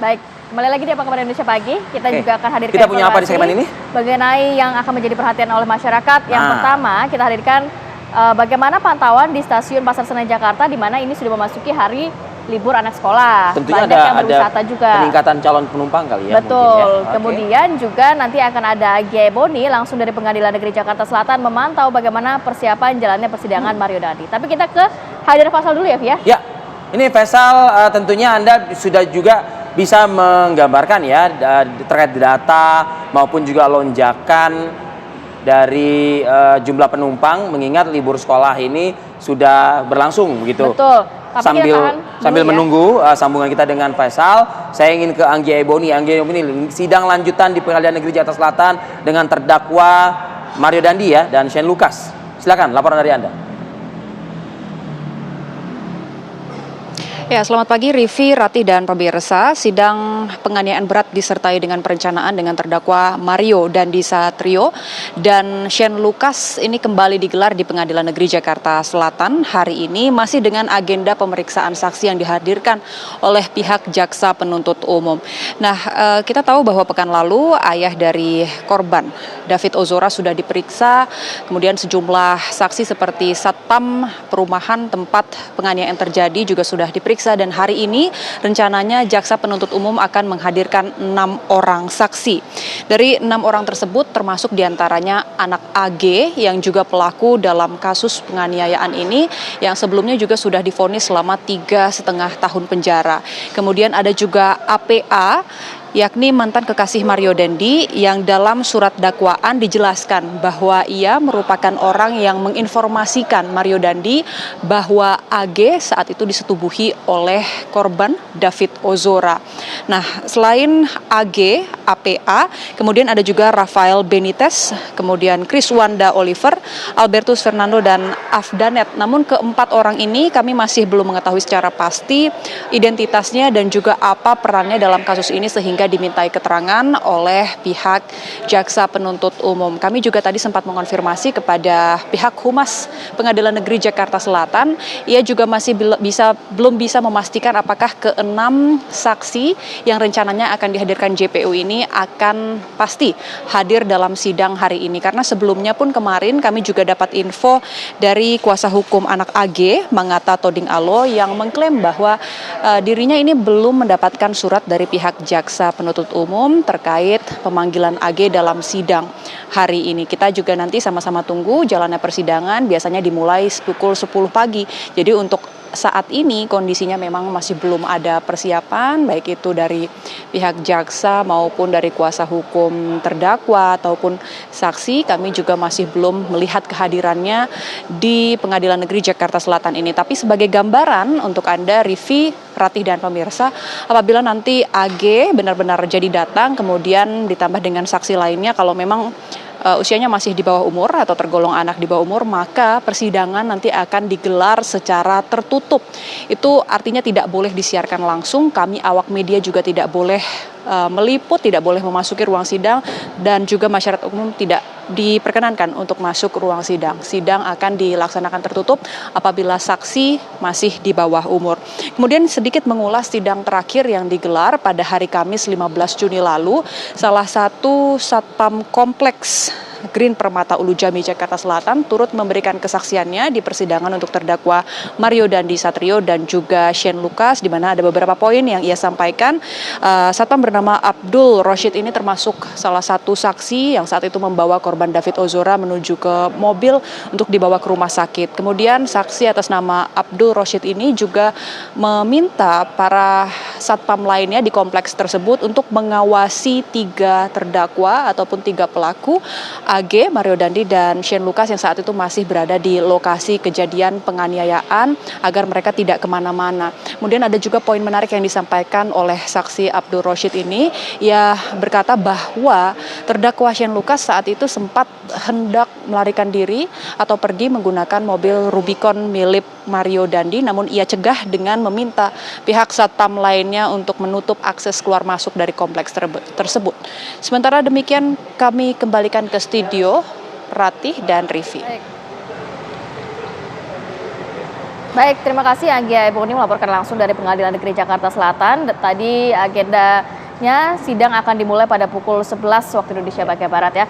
Baik, kembali lagi di Apa Kabar Indonesia Pagi. Kita juga akan hadirkan Kita punya apa di segmen ini? mengenai yang akan menjadi perhatian oleh masyarakat. Yang Nah. pertama, kita hadirkan bagaimana pantauan di Stasiun Pasar Senen Jakarta, di mana ini sudah memasuki hari libur anak sekolah. Tentunya Banyak yang berwisata juga. Peningkatan calon penumpang kali ya. Betul. Mungkin ya. Kemudian juga nanti akan ada Gie Boni langsung dari Pengadilan Negeri Jakarta Selatan memantau bagaimana persiapan jalannya persidangan Mario Dandi. Tapi kita ke Haidar Faisal dulu ya, Via. Ya, ini Faisal tentunya Anda sudah juga bisa menggambarkan ya terkait data maupun juga lonjakan dari jumlah penumpang mengingat libur sekolah ini sudah berlangsung begitu. Betul. Tapi sambil menunggu sambungan kita dengan Faisal, saya ingin ke Anggi Eboni. Anggi Eboni, sidang lanjutan di Pengadilan Negeri Jakarta Selatan dengan terdakwa Mario Dandi ya dan Shane Lucas. Silakan laporan dari Anda. Ya, selamat pagi Rivi, Rati, dan pemirsa. Sidang penganiayaan berat disertai dengan perencanaan dengan terdakwa Mario Dandi Satrio dan Shane Lucas ini kembali digelar di Pengadilan Negeri Jakarta Selatan hari ini masih dengan agenda pemeriksaan saksi yang dihadirkan oleh pihak jaksa penuntut umum. Nah, kita tahu bahwa pekan lalu ayah dari korban David Ozora sudah diperiksa, kemudian sejumlah saksi seperti satpam perumahan tempat penganiayaan terjadi juga sudah diperiksa. Dan hari ini rencananya jaksa penuntut umum akan menghadirkan 6 orang saksi. Dari 6 orang tersebut termasuk diantaranya anak AG yang juga pelaku dalam kasus penganiayaan ini yang sebelumnya juga sudah divonis selama 3,5 tahun penjara. Kemudian ada juga APA yakni mantan kekasih Mario Dandi yang dalam surat dakwaan dijelaskan bahwa ia merupakan orang yang menginformasikan Mario Dandi bahwa AG saat itu disetubuhi oleh korban David Ozora. Nah, selain AG, APA, kemudian ada juga Rafael Benitez, kemudian Chris Wanda Oliver, Albertus Fernando, dan Afdanet. Namun keempat orang ini kami masih belum mengetahui secara pasti identitasnya dan juga apa perannya dalam kasus ini sehingga dimintai keterangan oleh pihak jaksa penuntut umum. Kami juga tadi sempat mengonfirmasi kepada pihak Humas Pengadilan Negeri Jakarta Selatan. Ia juga masih belum bisa memastikan apakah keenam saksi yang rencananya akan dihadirkan JPU ini akan pasti hadir dalam sidang hari ini. Karena sebelumnya pun kemarin kami juga dapat info dari kuasa hukum anak AG, Mangata Toding Alo, yang mengklaim bahwa dirinya ini belum mendapatkan surat dari pihak jaksa penuntut umum terkait pemanggilan AG dalam sidang hari ini. Kita juga nanti sama-sama tunggu jalannya persidangan, biasanya dimulai pukul 10 pagi. Jadi untuk saat ini kondisinya memang masih belum ada persiapan, baik itu dari pihak jaksa maupun dari kuasa hukum terdakwa ataupun saksi. Kami juga masih belum melihat kehadirannya di Pengadilan Negeri Jakarta Selatan ini. Tapi sebagai gambaran untuk Anda, Rivi, Ratih, dan pemirsa, apabila nanti AG benar-benar jadi datang, kemudian ditambah dengan saksi lainnya, kalau memang usianya masih di bawah umur atau tergolong anak di bawah umur, maka persidangan nanti akan digelar secara tertutup. Itu artinya tidak boleh disiarkan langsung, kami awak media juga tidak boleh meliput, tidak boleh memasuki ruang sidang, dan juga masyarakat umum tidak diperkenankan untuk masuk ke ruang sidang. Sidang akan dilaksanakan tertutup apabila saksi masih di bawah umur. Kemudian sedikit mengulas sidang terakhir yang digelar pada hari Kamis 15 Juni lalu, salah satu satpam kompleks Green Permata Ulu Jami Jakarta Selatan turut memberikan kesaksiannya di persidangan untuk terdakwa Mario Dandi Satrio dan juga Shane Lucas, di mana ada beberapa poin yang ia sampaikan. Satpam bernama Abdul Roshid ini termasuk salah satu saksi yang saat itu membawa korban David Ozora menuju ke mobil untuk dibawa ke rumah sakit. Kemudian saksi atas nama Abdul Roshid ini juga meminta para satpam lainnya di kompleks tersebut untuk mengawasi 3 terdakwa ataupun 3 pelaku AG, Mario Dandi, dan Shane Lucas yang saat itu masih berada di lokasi kejadian penganiayaan agar mereka tidak kemana-mana. Kemudian ada juga poin menarik yang disampaikan oleh saksi Abdul Roshid ini. Ia berkata bahwa terdakwa Shane Lucas saat itu sempat hendak melarikan diri atau pergi menggunakan mobil Rubicon milik Mario Dandi, namun ia cegah dengan meminta pihak satpam lainnya untuk menutup akses keluar masuk dari kompleks tersebut. Sementara demikian kami kembalikan ke studio Ratih dan Rivi. Baik, terima kasih Anggia Eboni melaporkan langsung dari Pengadilan Negeri Jakarta Selatan. Tadi agendanya sidang akan dimulai pada pukul 11 waktu Indonesia bagian Barat ya.